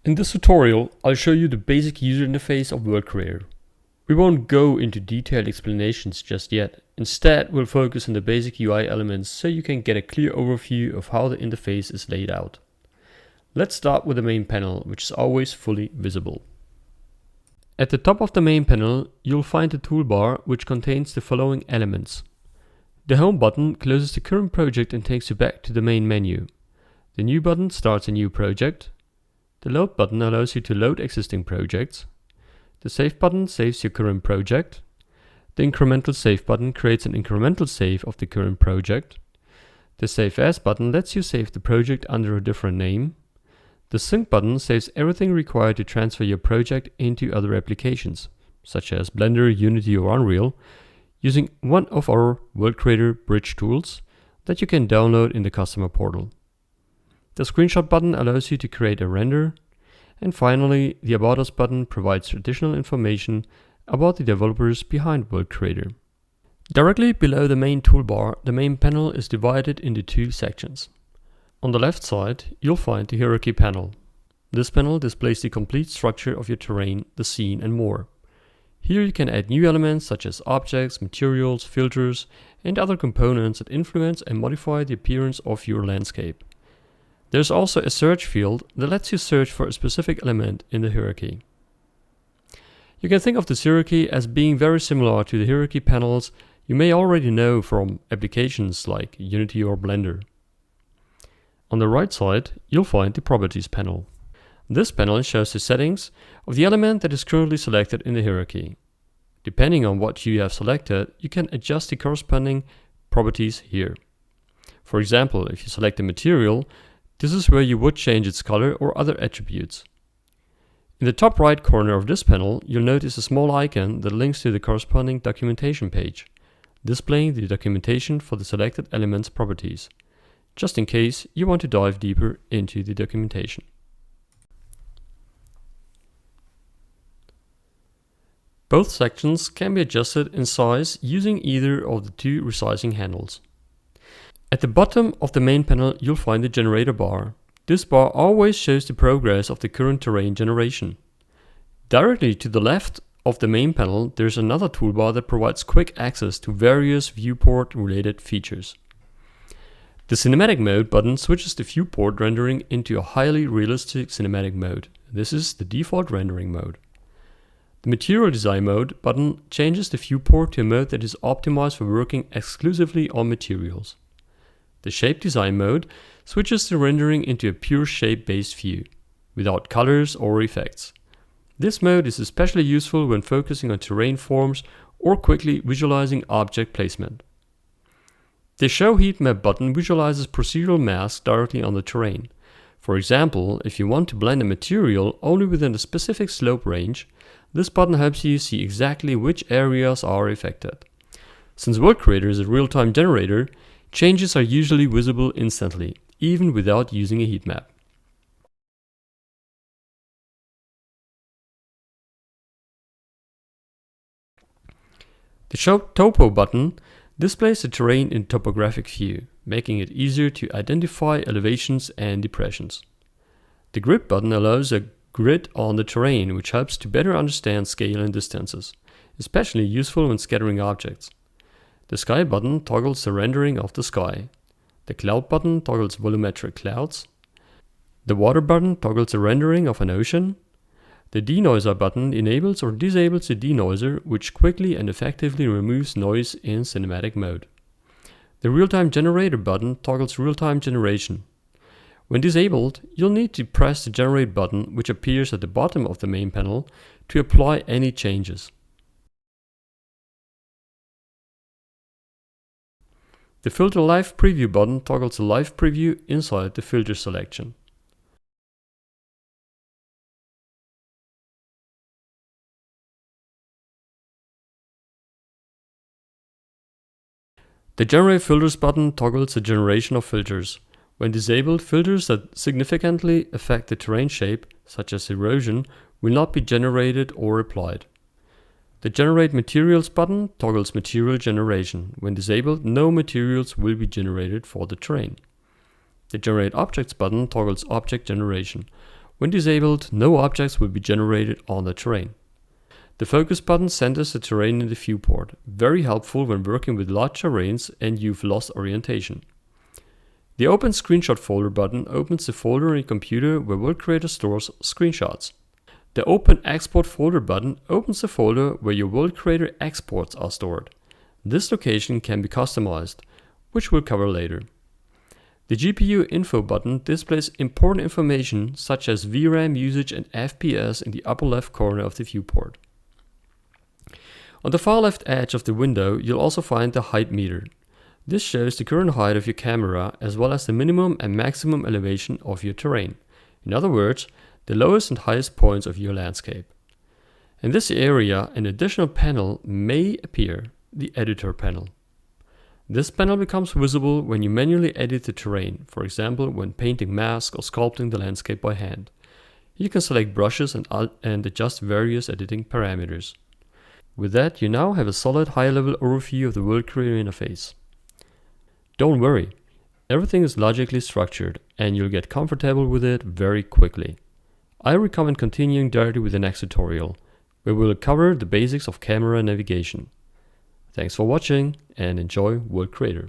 In this tutorial, I'll show you the basic user interface of World Creator. We won't go into detailed explanations just yet. Instead, we'll focus on the basic UI elements so you can get a clear overview of how the interface is laid out. Let's start with the main panel, which is always fully visible. At the top of the main panel, you'll find the toolbar, which contains the following elements. The Home button closes the current project and takes you back to the main menu. The New button starts a new project. The Load button allows you to load existing projects. The Save button saves your current project. The Incremental Save button creates an incremental save of the current project. The Save As button lets you save the project under a different name. The Sync button saves everything required to transfer your project into other applications, such as Blender, Unity or Unreal, using one of our World Creator Bridge tools that you can download in the customer portal. The Screenshot button allows you to create a render. And finally, the About Us button provides additional information about the developers behind World Creator. Directly below the main toolbar, the main panel is divided into two sections. On the left side, you'll find the Hierarchy panel. This panel displays the complete structure of your terrain, the scene and more. Here you can add new elements such as objects, materials, filters and other components that influence and modify the appearance of your landscape. There's also a search field that lets you search for a specific element in the hierarchy. You can think of this hierarchy as being very similar to the hierarchy panels you may already know from applications like Unity or Blender. On the right side, you'll find the Properties panel. This panel shows the settings of the element that is currently selected in the hierarchy. Depending on what you have selected, you can adjust the corresponding properties here. For example, if you select a material, this is where you would change its color or other attributes. In the top right corner of this panel, you'll notice a small icon that links to the corresponding documentation page, displaying the documentation for the selected element's properties, just in case you want to dive deeper into the documentation. Both sections can be adjusted in size using either of the two resizing handles. At the bottom of the main panel, you'll find the generator bar. This bar always shows the progress of the current terrain generation. Directly to the left of the main panel, there's another toolbar that provides quick access to various viewport related features. The Cinematic Mode button switches the viewport rendering into a highly realistic cinematic mode. This is the default rendering mode. The Material Design Mode button changes the viewport to a mode that is optimized for working exclusively on materials. The Shape Design mode switches the rendering into a pure shape-based view, without colors or effects. This mode is especially useful when focusing on terrain forms or quickly visualizing object placement. The Show Heat Map button visualizes procedural masks directly on the terrain. For example, if you want to blend a material only within a specific slope range, this button helps you see exactly which areas are affected. Since World Creator is a real-time generator, changes are usually visible instantly, even without using a heat map. The Show Topo button displays the terrain in topographic view, making it easier to identify elevations and depressions. The Grid button allows a grid on the terrain, which helps to better understand scale and distances, especially useful when scattering objects. The Sky button toggles the rendering of the sky. The Cloud button toggles volumetric clouds. The Water button toggles the rendering of an ocean. The Denoiser button enables or disables the denoiser, which quickly and effectively removes noise in cinematic mode. The Real-Time Generator button toggles real-time generation. When disabled, you'll need to press the Generate button, which appears at the bottom of the main panel, to apply any changes. The Filter Live Preview button toggles the live preview inside the filter selection. The Generate Filters button toggles the generation of filters. When disabled, filters that significantly affect the terrain shape, such as erosion, will not be generated or applied. The Generate Materials button toggles material generation. When disabled, no materials will be generated for the terrain. The Generate Objects button toggles object generation. When disabled, no objects will be generated on the terrain. The focus button centers the terrain in the viewport, very helpful when working with large terrains and you've lost orientation. The Open Screenshot Folder button opens the folder on your computer where World Creator stores screenshots. The Open Export Folder button opens the folder where your World Creator exports are stored. This location can be customized, which we'll cover later. The GPU Info button displays important information such as VRAM usage and FPS in the upper left corner of the viewport. On the far left edge of the window, you'll also find the height meter. This shows the current height of your camera as well as the minimum and maximum elevation of your terrain. In other words, the lowest and highest points of your landscape. In this area, an additional panel may appear, the Editor panel. This panel becomes visible when you manually edit the terrain, for example when painting masks or sculpting the landscape by hand. You can select brushes and adjust various editing parameters. With that, you now have a solid high-level overview of the World Creator interface. Don't worry, everything is logically structured and you'll get comfortable with it very quickly. I recommend continuing directly with the next tutorial, where we'll cover the basics of camera navigation. Thanks for watching and enjoy World Creator.